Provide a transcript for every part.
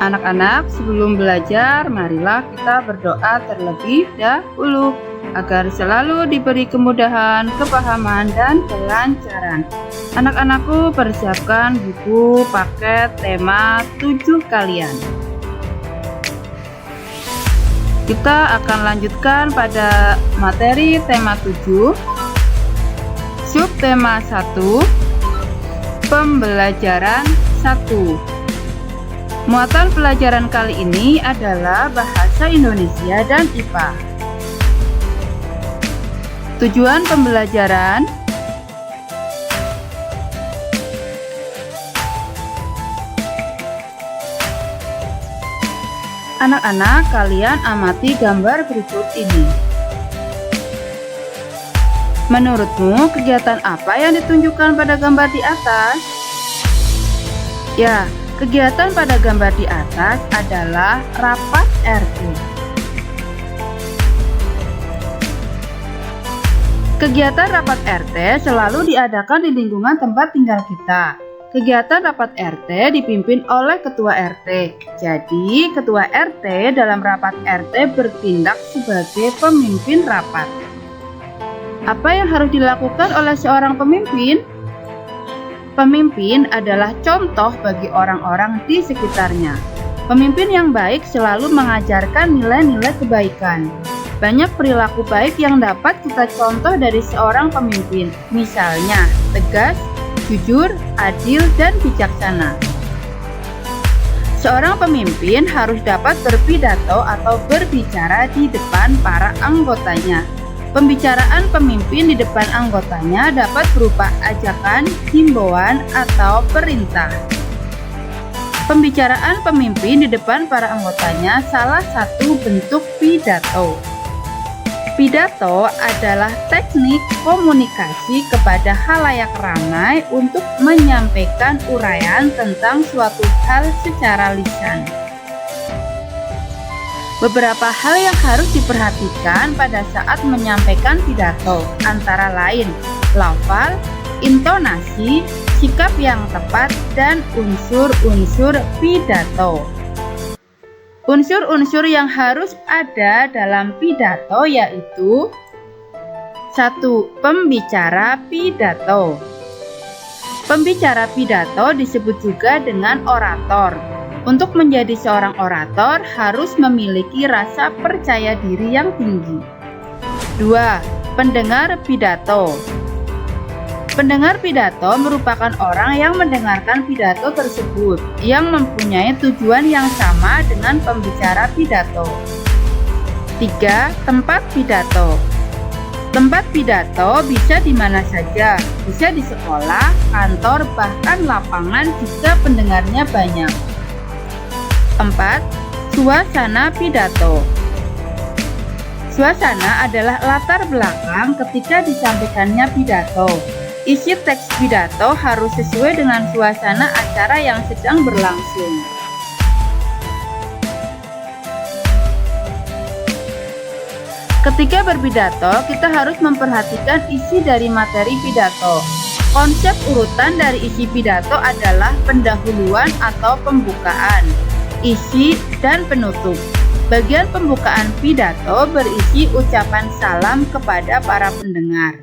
Anak-anak, sebelum belajar, marilah kita berdoa terlebih dahulu agar selalu diberi kemudahan, kepahaman, dan kelancaran. Anak-anakku, persiapkan buku, paket, tema 7 kalian. Kita akan lanjutkan pada materi tema 7, subtema 1, pembelajaran 1. Muatan pelajaran kali ini adalah bahasa Indonesia dan IPA. Tujuan pembelajaran: anak-anak, kalian amati gambar berikut ini. Menurutmu, kegiatan apa yang ditunjukkan pada gambar di atas? Ya, kegiatan pada gambar di atas adalah rapat RT. Kegiatan rapat RT selalu diadakan di lingkungan tempat tinggal kita. Kegiatan rapat RT dipimpin oleh ketua RT. Jadi, ketua RT dalam rapat RT bertindak sebagai pemimpin rapat. Apa yang harus dilakukan oleh seorang pemimpin? Pemimpin adalah contoh bagi orang-orang di sekitarnya. Pemimpin yang baik selalu mengajarkan nilai-nilai kebaikan. Banyak perilaku baik yang dapat kita contoh dari seorang pemimpin. Misalnya, tegas, jujur, adil, dan bijaksana. Seorang pemimpin harus dapat berpidato atau berbicara di depan para anggotanya. Pembicaraan pemimpin di depan anggotanya dapat berupa ajakan, himbauan, atau perintah. Pembicaraan pemimpin di depan para anggotanya salah satu bentuk pidato. Pidato adalah teknik komunikasi kepada khalayak ramai untuk menyampaikan uraian tentang suatu hal secara lisan. Beberapa hal yang harus diperhatikan pada saat menyampaikan pidato, antara lain lafal, intonasi, sikap yang tepat, dan unsur-unsur pidato. Unsur-unsur yang harus ada dalam pidato yaitu: 1. Pembicara pidato. Pembicara pidato disebut juga dengan orator. Untuk menjadi seorang orator harus memiliki rasa percaya diri yang tinggi. 2. Pendengar pidato. Pendengar pidato merupakan orang yang mendengarkan pidato tersebut, yang mempunyai tujuan yang sama dengan pembicara pidato. 3. Tempat pidato. Tempat pidato bisa di mana saja, bisa di sekolah, kantor, bahkan lapangan jika pendengarnya banyak. 4. Suasana pidato. Suasana adalah latar belakang ketika disampaikannya pidato. Isi teks pidato harus sesuai dengan suasana acara yang sedang berlangsung. Ketika berpidato, kita harus memperhatikan isi dari materi pidato. Konsep urutan dari isi pidato adalah pendahuluan atau pembukaan, isi, dan penutup. Bagian pembukaan pidato berisi ucapan salam kepada para pendengar.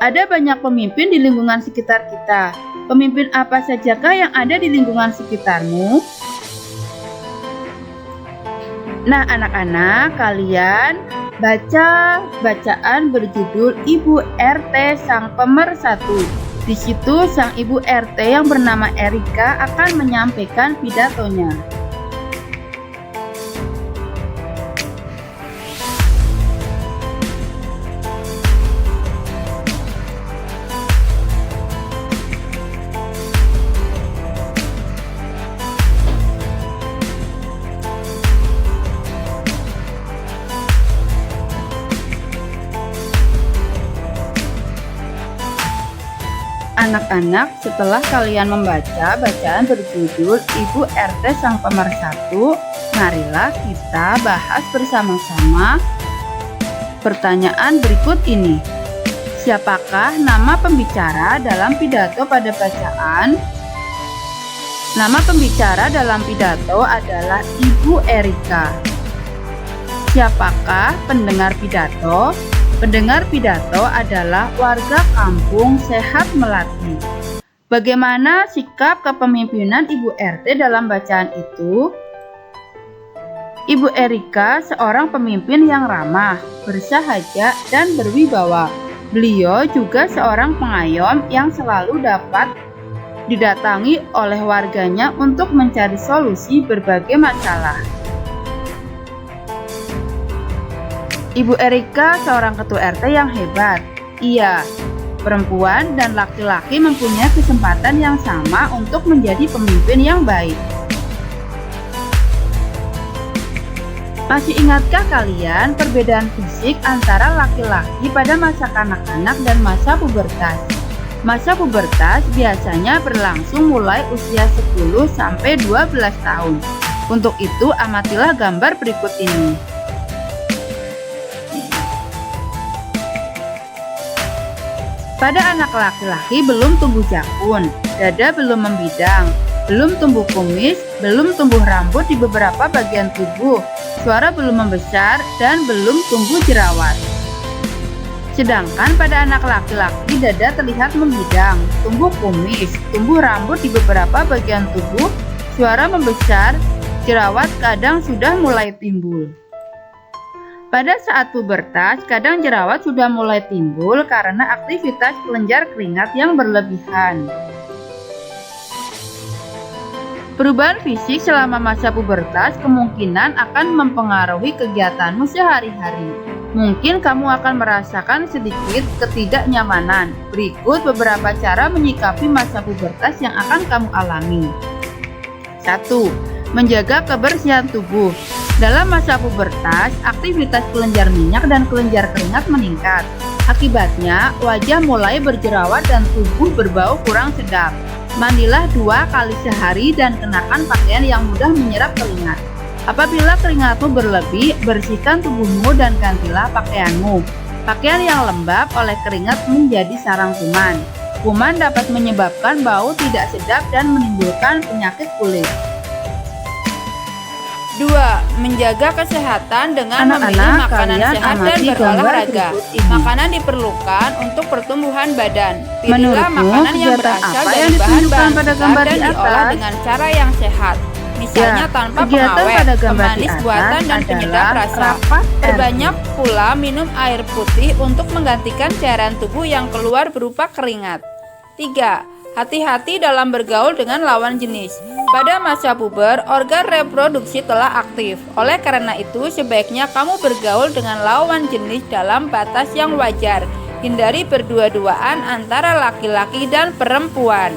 Ada banyak pemimpin di lingkungan sekitar kita. Pemimpin apa sajakah yang ada di lingkungan sekitarmu? Nah, anak-anak, kalian baca bacaan berjudul Ibu RT Sang Pemersatu. Di situ sang ibu RT yang bernama Erika akan menyampaikan pidatonya. Anak-anak, setelah kalian membaca bacaan berjudul Ibu RT Sang Pemersatu, marilah kita bahas bersama-sama pertanyaan berikut ini. Siapakah nama pembicara dalam pidato pada bacaan? Nama pembicara dalam pidato adalah Ibu Erika. Siapakah pendengar pidato? Pendengar pidato adalah warga kampung Sehat Melati. Bagaimana sikap kepemimpinan Ibu RT dalam bacaan itu? Ibu Erika seorang pemimpin yang ramah, bersahaja, dan berwibawa. Beliau juga seorang pengayom yang selalu dapat didatangi oleh warganya untuk mencari solusi berbagai masalah. Ibu Erika seorang ketua RT yang hebat. Ia, perempuan dan laki-laki mempunyai kesempatan yang sama untuk menjadi pemimpin yang baik. Masih ingatkah kalian perbedaan fisik antara laki-laki pada masa kanak-kanak dan masa pubertas? Masa pubertas biasanya berlangsung mulai usia 10 sampai 12 tahun. Untuk itu, amatilah gambar berikut ini. Pada anak laki-laki belum tumbuh jakun, dada belum membidang, belum tumbuh kumis, belum tumbuh rambut di beberapa bagian tubuh, suara belum membesar, dan belum tumbuh jerawat. Sedangkan pada anak laki-laki dada terlihat membidang, tumbuh kumis, tumbuh rambut di beberapa bagian tubuh, suara membesar, jerawat kadang sudah mulai timbul. Pada saat pubertas, kadang jerawat sudah mulai timbul karena aktivitas kelenjar keringat yang berlebihan. Perubahan fisik selama masa pubertas kemungkinan akan mempengaruhi kegiatanmu sehari-hari. Mungkin kamu akan merasakan sedikit ketidaknyamanan. Berikut beberapa cara menyikapi masa pubertas yang akan kamu alami. 1. Menjaga kebersihan tubuh. Dalam masa pubertas, aktivitas kelenjar minyak dan kelenjar keringat meningkat. Akibatnya, wajah mulai berjerawat dan tubuh berbau kurang sedap. Mandilah 2 kali sehari dan kenakan pakaian yang mudah menyerap keringat. Apabila keringatmu berlebih, bersihkan tubuhmu dan gantilah pakaianmu. Pakaian yang lembab oleh keringat menjadi sarang kuman. Kuman dapat menyebabkan bau tidak sedap dan menimbulkan penyakit kulit. 2. Menjaga kesehatan dengan memilih makanan sehat dan berolahraga. Makanan diperlukan untuk pertumbuhan badan. Pilihlah makanan yang berasal dari bahan-bahan segar dan diolah dengan cara yang sehat. Misalnya tanpa pengawet, pemanis buatan, dan penyedap rasa. Perbanyak pula minum air putih untuk menggantikan cairan tubuh yang keluar berupa keringat. 3. Hati-hati dalam bergaul dengan lawan jenis. Pada masa puber, organ reproduksi telah aktif. Oleh karena itu, sebaiknya kamu bergaul dengan lawan jenis dalam batas yang wajar. Hindari berdua-duaan antara laki-laki dan perempuan.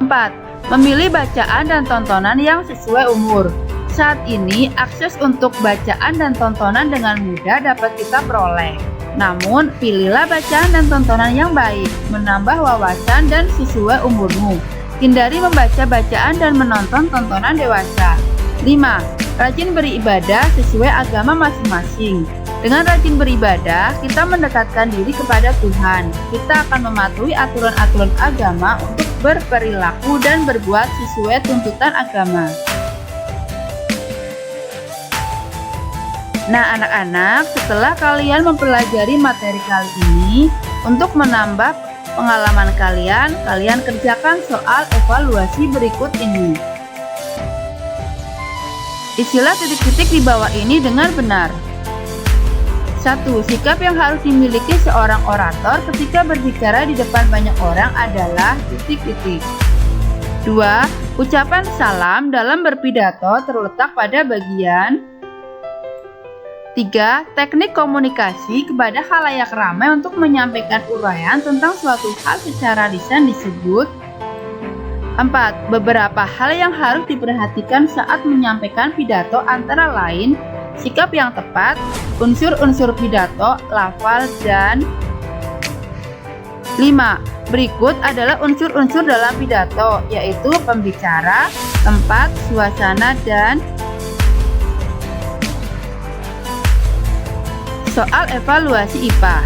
4. Memilih bacaan dan tontonan yang sesuai umur. Saat ini, akses untuk bacaan dan tontonan dengan mudah dapat kita peroleh. Namun, pilihlah bacaan dan tontonan yang baik, menambah wawasan dan sesuai umurmu. Hindari membaca bacaan dan menonton tontonan dewasa. 5. Rajin beribadah sesuai agama masing-masing. Dengan rajin beribadah, kita mendekatkan diri kepada Tuhan. Kita akan mematuhi aturan-aturan agama untuk berperilaku dan berbuat sesuai tuntutan agama. Nah anak-anak, setelah kalian mempelajari materi kali ini, untuk menambah pengalaman kalian kerjakan soal evaluasi berikut ini. Isilah titik-titik di bawah ini dengan benar. 1. Sikap yang harus dimiliki seorang orator ketika berbicara di depan banyak orang adalah titik-titik. 2. Ucapan salam dalam berpidato terletak pada bagian. 3. Teknik komunikasi kepada khalayak ramai untuk menyampaikan uraian tentang suatu hal secara lisan disebut. 4. Beberapa hal yang harus diperhatikan saat menyampaikan pidato antara lain sikap yang tepat, unsur-unsur pidato, lafal, dan 5. Berikut adalah unsur-unsur dalam pidato, yaitu pembicara, tempat, suasana, dan soal evaluasi IPA.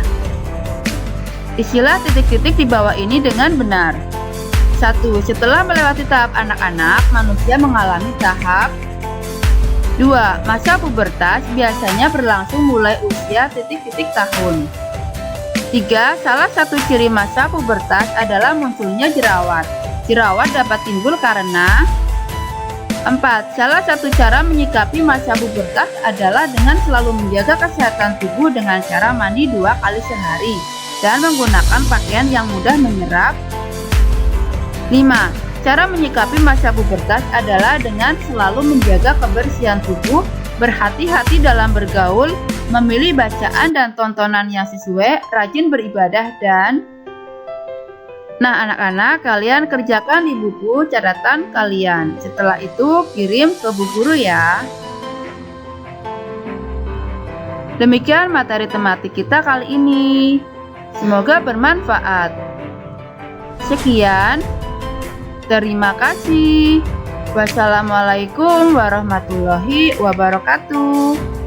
Isilah titik-titik di bawah ini dengan benar. 1. Setelah melewati tahap anak-anak, manusia mengalami tahap 2. Masa pubertas biasanya berlangsung mulai usia titik-titik tahun. 3. Salah satu ciri masa pubertas adalah munculnya jerawat. Jerawat dapat timbul karena 4. Salah satu cara menyikapi masa pubertas adalah dengan selalu menjaga kesehatan tubuh dengan cara mandi 2 kali sehari dan menggunakan pakaian yang mudah menyerap. 5. Cara menyikapi masa pubertas adalah dengan selalu menjaga kebersihan tubuh, berhati-hati dalam bergaul, memilih bacaan dan tontonan yang sesuai, rajin beribadah, dan Nah, anak-anak, kalian kerjakan di buku catatan kalian. Setelah itu, kirim ke bu guru ya. Demikian materi tematik kita kali ini. Semoga bermanfaat. Sekian. Terima kasih. Wassalamualaikum warahmatullahi wabarakatuh.